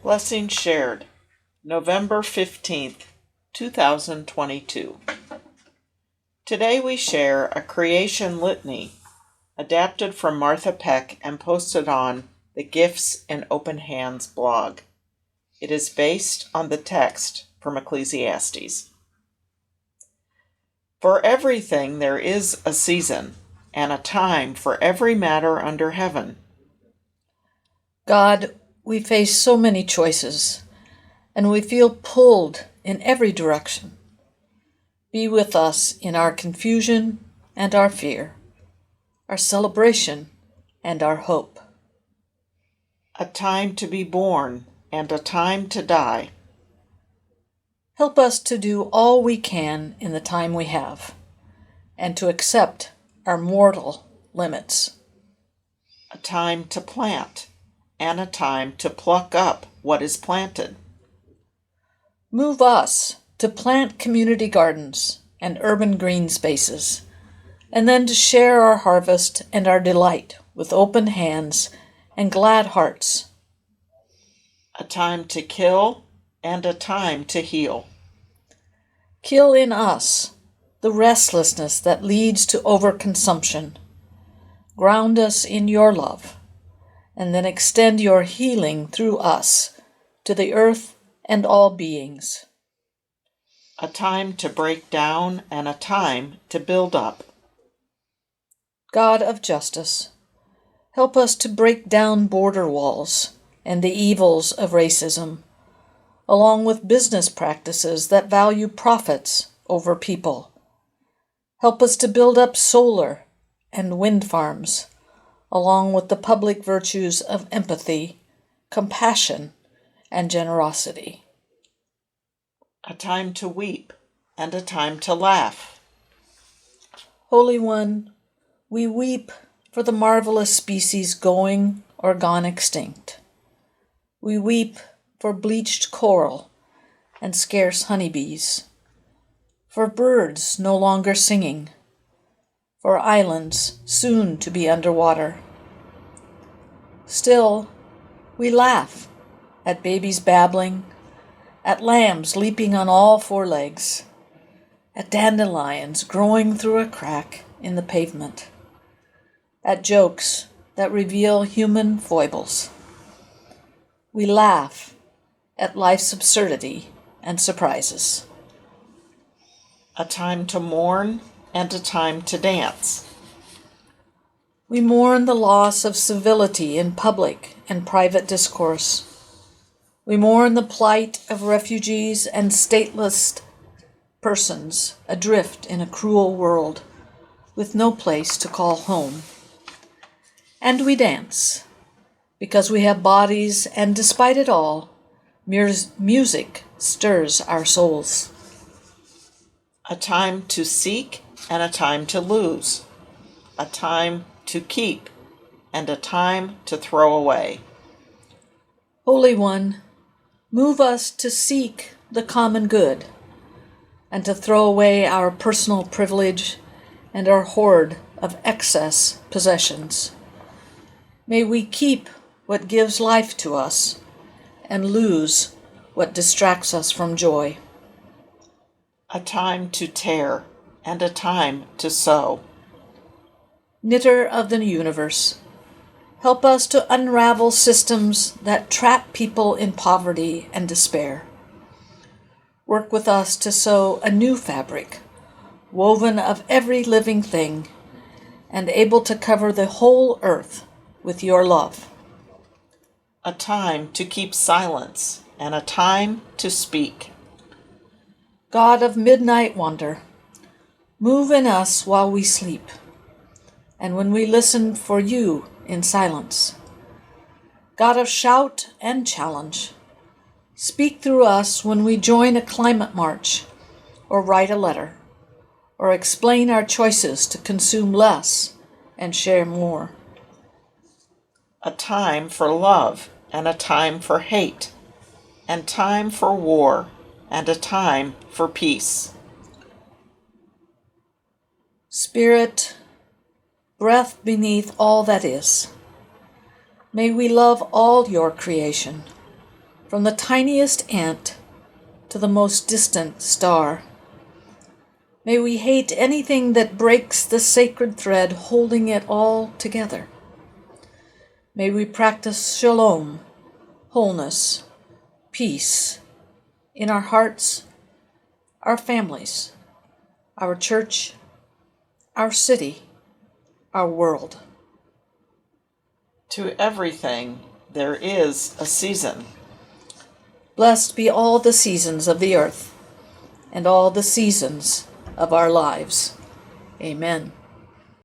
Blessing shared, November 15th, 2022. Today we share a creation litany adapted from Martha Peck and posted on the Gifts in Open Hands blog. It is based on the text from Ecclesiastes. For everything there is a season and a time for every matter under heaven. God, we face so many choices, and we feel pulled in every direction. Be with us in our confusion and our fear, our celebration and our hope. A time to be born and a time to die. Help us to do all we can in the time we have, and to accept our mortal limits. A time to plant and a time to pluck up what is planted. Move us to plant community gardens and urban green spaces, and then to share our harvest and our delight with open hands and glad hearts. A time to kill and a time to heal. Kill in us the restlessness that leads to overconsumption. Ground us in your love, and then extend your healing through us to the earth and all beings. A time to break down and a time to build up. God of justice, help us to break down border walls and the evils of racism, along with business practices that value profits over people. Help us to build up solar and wind farms, along with the public virtues of empathy, compassion, and generosity. A time to weep and a time to laugh. Holy One, we weep for the marvelous species going or gone extinct. We weep for bleached coral and scarce honeybees, for birds no longer singing, for islands soon to be underwater. Still, we laugh at babies babbling, at lambs leaping on all four legs, at dandelions growing through a crack in the pavement, at jokes that reveal human foibles. We laugh at life's absurdity and surprises. A time to mourn and a time to dance. We mourn the loss of civility in public and private discourse. We mourn the plight of refugees and stateless persons adrift in a cruel world with no place to call home. And we dance, because we have bodies, and despite it all, music stirs our souls. A time to seek and a time to lose. A time to keep and a time to throw away. Holy One, move us to seek the common good and to throw away our personal privilege and our hoard of excess possessions. May we keep what gives life to us and lose what distracts us from joy. A time to tear and a time to sow. Knitter of the universe, help us to unravel systems that trap people in poverty and despair. Work with us to sew a new fabric, woven of every living thing, and able to cover the whole earth with your love. A time to keep silence and a time to speak. God of midnight wonder, move in us while we sleep, and when we listen for you in silence. God of shout and challenge, speak through us when we join a climate march, or write a letter, or explain our choices to consume less and share more. A time for love and a time for hate, and time for war and a time for peace. Spirit, breath beneath all that is, may we love all your creation, from the tiniest ant to the most distant star. May we hate anything that breaks the sacred thread holding it all together. May we practice shalom, wholeness, peace in our hearts, our families, our church, our city, our world. To everything there is a season. Blessed be all the seasons of the earth and all the seasons of our lives. Amen.